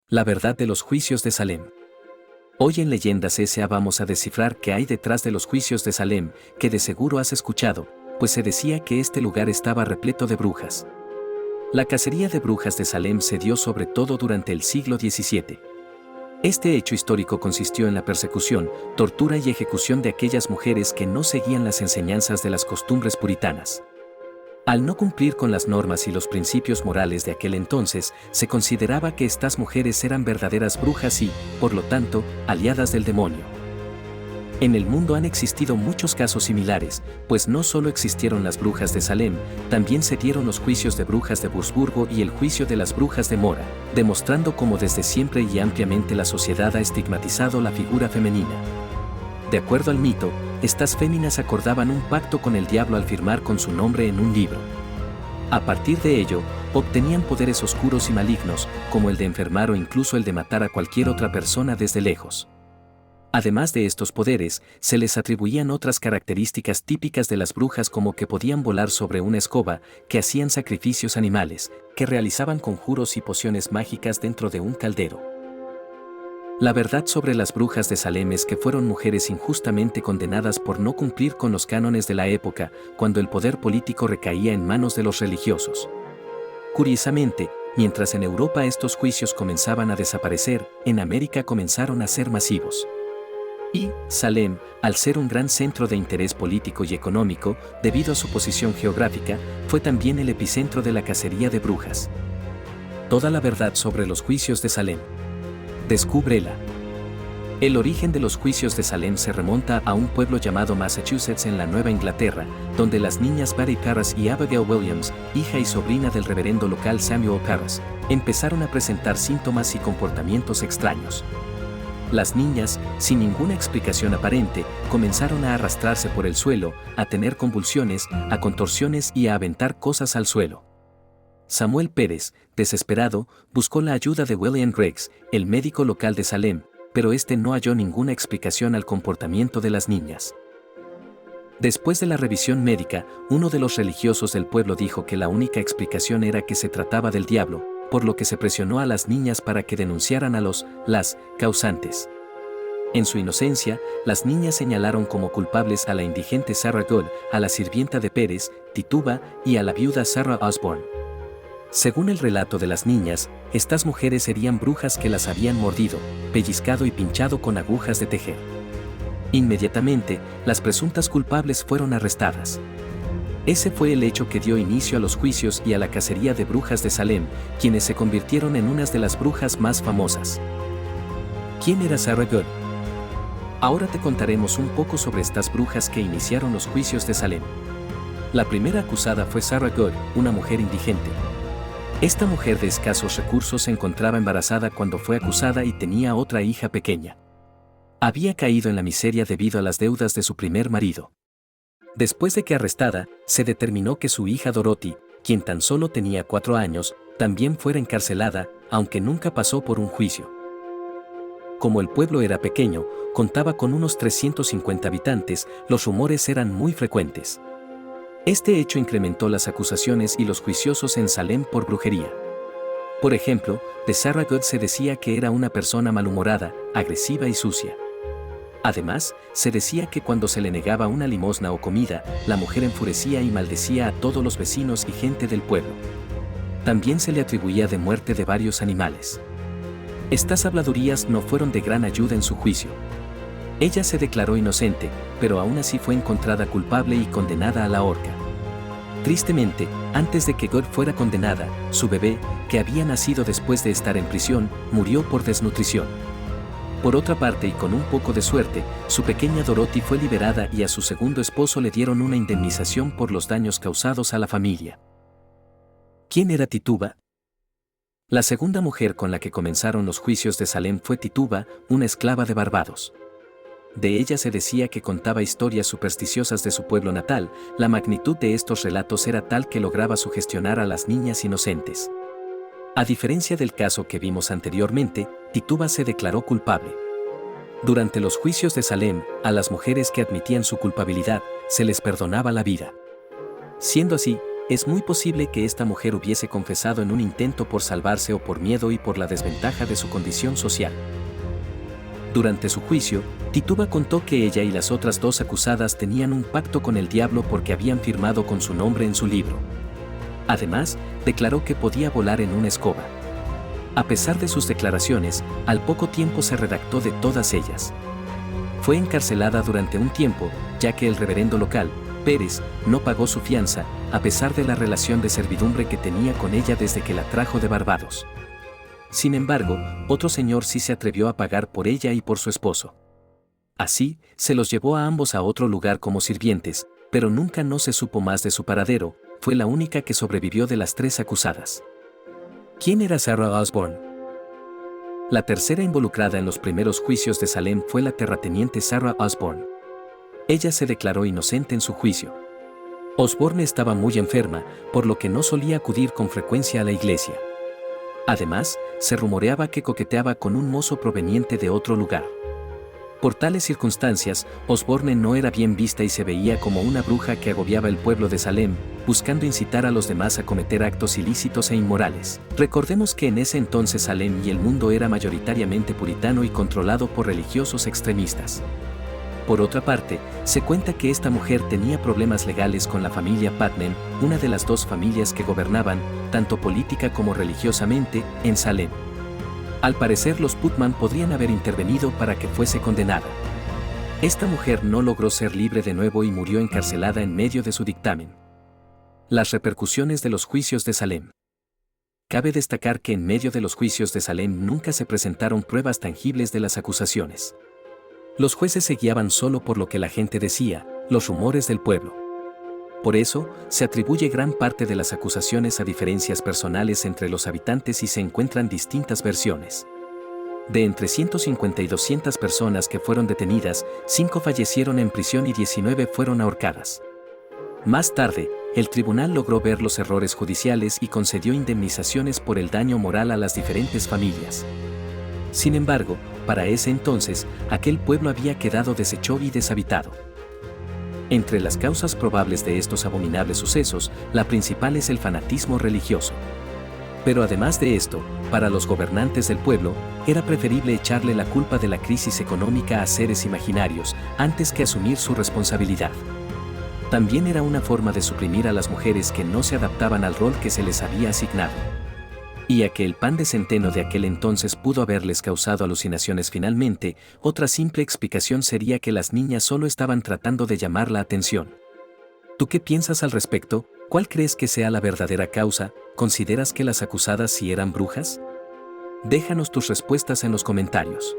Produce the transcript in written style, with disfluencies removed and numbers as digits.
La verdad de los juicios de Salem. Hoy en Leyendas S.A. vamos a descifrar qué hay detrás de los juicios de Salem, que de seguro has escuchado, pues se decía que este lugar estaba repleto de brujas. La cacería de brujas de Salem se dio sobre todo durante el siglo XVII. Este hecho histórico consistió en la persecución, tortura y ejecución de aquellas mujeres que no seguían las enseñanzas de las costumbres puritanas. Al no cumplir con las normas y los principios morales de aquel entonces, se consideraba que estas mujeres eran verdaderas brujas y, por lo tanto, aliadas del demonio. En el mundo han existido muchos casos similares, pues no solo existieron las brujas de Salem, también se dieron los juicios de brujas de Wurzburgo y el juicio de las brujas de Mora, demostrando cómo desde siempre y ampliamente la sociedad ha estigmatizado la figura femenina. De acuerdo al mito, estas féminas acordaban un pacto con el diablo al firmar con su nombre en un libro. A partir de ello, obtenían poderes oscuros y malignos, como el de enfermar o incluso el de matar a cualquier otra persona desde lejos. Además de estos poderes, se les atribuían otras características típicas de las brujas, como que podían volar sobre una escoba, que hacían sacrificios animales, que realizaban conjuros y pociones mágicas dentro de un caldero. La verdad sobre las brujas de Salem es que fueron mujeres injustamente condenadas por no cumplir con los cánones de la época, cuando el poder político recaía en manos de los religiosos. Curiosamente, mientras en Europa estos juicios comenzaban a desaparecer, en América comenzaron a ser masivos. Y Salem, al ser un gran centro de interés político y económico, debido a su posición geográfica, fue también el epicentro de la cacería de brujas. Toda la verdad sobre los juicios de Salem. Descúbrela. El origen de los juicios de Salem se remonta a un pueblo llamado Massachusetts en la Nueva Inglaterra, donde las niñas Betty Parras y Abigail Williams, hija y sobrina del reverendo local Samuel Parras, empezaron a presentar síntomas y comportamientos extraños. Las niñas, sin ninguna explicación aparente, comenzaron a arrastrarse por el suelo, a tener convulsiones, a contorsiones y a aventar cosas al suelo. Samuel Pérez, desesperado, buscó la ayuda de William Griggs, el médico local de Salem, pero este no halló ninguna explicación al comportamiento de las niñas. Después de la revisión médica, uno de los religiosos del pueblo dijo que la única explicación era que se trataba del diablo, por lo que se presionó a las niñas para que denunciaran a las causantes. En su inocencia, las niñas señalaron como culpables a la indigente Sarah Good, a la sirvienta de Pérez, Tituba, y a la viuda Sarah Osborne. Según el relato de las niñas, estas mujeres serían brujas que las habían mordido, pellizcado y pinchado con agujas de tejer. Inmediatamente, las presuntas culpables fueron arrestadas. Ese fue el hecho que dio inicio a los juicios y a la cacería de brujas de Salem, quienes se convirtieron en unas de las brujas más famosas. ¿Quién era Sarah Good? Ahora te contaremos un poco sobre estas brujas que iniciaron los juicios de Salem. La primera acusada fue Sarah Good, una mujer indigente. Esta mujer de escasos recursos se encontraba embarazada cuando fue acusada y tenía otra hija pequeña. Había caído en la miseria debido a las deudas de su primer marido. Después de que arrestada, se determinó que su hija Dorothy, quien tan solo tenía 4 años, también fuera encarcelada, aunque nunca pasó por un juicio. Como el pueblo era pequeño, contaba con unos 350 habitantes, los rumores eran muy frecuentes. Este hecho incrementó las acusaciones y los juiciosos en Salem por brujería. Por ejemplo, de Sarah Good se decía que era una persona malhumorada, agresiva y sucia. Además, se decía que cuando se le negaba una limosna o comida, la mujer enfurecía y maldecía a todos los vecinos y gente del pueblo. También se le atribuía de muerte de varios animales. Estas habladurías no fueron de gran ayuda en su juicio. Ella se declaró inocente, pero aún así fue encontrada culpable y condenada a la horca. Tristemente, antes de que Good fuera condenada, su bebé, que había nacido después de estar en prisión, murió por desnutrición. Por otra parte y con un poco de suerte, su pequeña Dorothy fue liberada y a su segundo esposo le dieron una indemnización por los daños causados a la familia. ¿Quién era Tituba? La segunda mujer con la que comenzaron los juicios de Salem fue Tituba, una esclava de Barbados. De ella se decía que contaba historias supersticiosas de su pueblo natal. La magnitud de estos relatos era tal que lograba sugestionar a las niñas inocentes. A diferencia del caso que vimos anteriormente, Tituba se declaró culpable. Durante los juicios de Salem, a las mujeres que admitían su culpabilidad, se les perdonaba la vida. Siendo así, Es muy posible que esta mujer hubiese confesado en un intento por salvarse o por miedo y por la desventaja de su condición social. Durante su juicio, Tituba contó que ella y las otras dos acusadas tenían un pacto con el diablo porque habían firmado con su nombre en su libro. Además, declaró que podía volar en una escoba. A pesar de sus declaraciones, al poco tiempo se redactó de todas ellas. Fue encarcelada durante un tiempo, ya que el reverendo local, Pérez, no pagó su fianza, a pesar de la relación de servidumbre que tenía con ella desde que la trajo de Barbados. Sin embargo, otro señor sí se atrevió a pagar por ella y por su esposo. Así, se los llevó a ambos a otro lugar como sirvientes, pero nunca no se supo más de su paradero. Fue la única que sobrevivió de las tres acusadas. ¿Quién era Sarah Osborne? La tercera involucrada en los primeros juicios de Salem fue la terrateniente Sarah Osborne. Ella se declaró inocente en su juicio. Osborne estaba muy enferma, por lo que no solía acudir con frecuencia a la iglesia. Además, se rumoreaba que coqueteaba con un mozo proveniente de otro lugar. Por tales circunstancias, Osborne no era bien vista y se veía como una bruja que agobiaba el pueblo de Salem, buscando incitar a los demás a cometer actos ilícitos e inmorales. Recordemos que en ese entonces Salem y el mundo era mayoritariamente puritano y controlado por religiosos extremistas. Por otra parte, se cuenta que esta mujer tenía problemas legales con la familia Putnam, una de las dos familias que gobernaban, tanto política como religiosamente, en Salem. Al parecer los Putnam podrían haber intervenido para que fuese condenada. Esta mujer no logró ser libre de nuevo y murió encarcelada en medio de su dictamen. Las repercusiones de los juicios de Salem. Cabe destacar que en medio de los juicios de Salem nunca se presentaron pruebas tangibles de las acusaciones. Los jueces se guiaban solo por lo que la gente decía, los rumores del pueblo. Por eso, se atribuye gran parte de las acusaciones a diferencias personales entre los habitantes y se encuentran distintas versiones. De entre 150 y 200 personas que fueron detenidas, 5 fallecieron en prisión y 19 fueron ahorcadas. Más tarde, el tribunal logró ver los errores judiciales y concedió indemnizaciones por el daño moral a las diferentes familias. Sin embargo, para ese entonces, aquel pueblo había quedado deshecho y deshabitado. Entre las causas probables de estos abominables sucesos, la principal es el fanatismo religioso. Pero además de esto, para los gobernantes del pueblo, era preferible echarle la culpa de la crisis económica a seres imaginarios, antes que asumir su responsabilidad. También era una forma de suprimir a las mujeres que no se adaptaban al rol que se les había asignado. Y a que el pan de centeno de aquel entonces pudo haberles causado alucinaciones finalmente, otra simple explicación sería que las niñas solo estaban tratando de llamar la atención. ¿Tú qué piensas al respecto? ¿Cuál crees que sea la verdadera causa? ¿Consideras que las acusadas sí eran brujas? Déjanos tus respuestas en los comentarios.